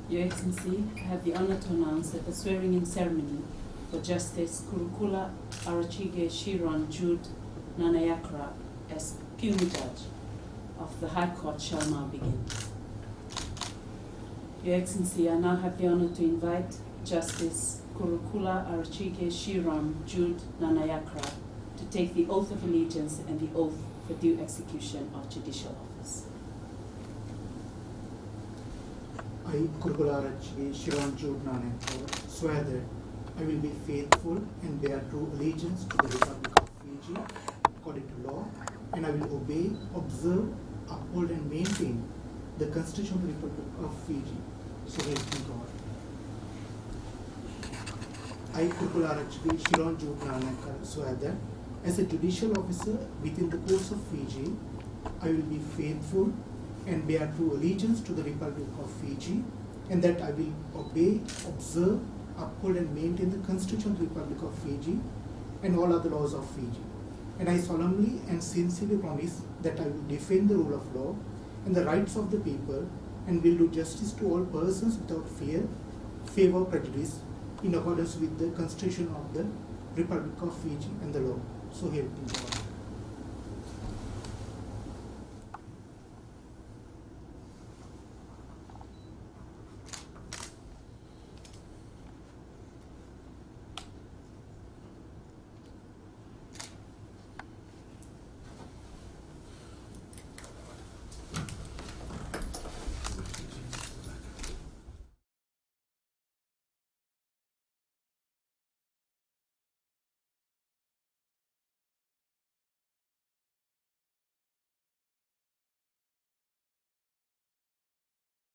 Your Excellency, I have the honor to announce that the swearing-in ceremony for Justice Kurukula Arachige Shiron Jude Nanayakkara as Pume Judge of the High Court shall now begin. Your Excellency, I now have the honor to invite Justice Kurukula Arachige Shiron Jude Nanayakkara to take the oath of allegiance and the oath for due execution of judicial office. I, Kurukula Arachige Shiron Jude Nanayakkara, swear that I will be faithful and bear true allegiance to the Republic of Fiji according to law, and I will obey, observe, uphold and maintain the Constitution of the Republic of Fiji. So help me God. I, Kurukula Arachige Shiron Jude Nanayakkara, swear that as a judicial officer within the courts of Fiji, I will be faithful and bear true allegiance to the Republic of Fiji, and that I will obey, observe, uphold and maintain the Constitution of the Republic of Fiji and all other laws of Fiji. And I solemnly and sincerely promise that I will defend the rule of law and the rights of the people, and will do justice to all persons without fear, favor, or prejudice, in accordance with the Constitution of the Republic of Fiji and the law. So help me God.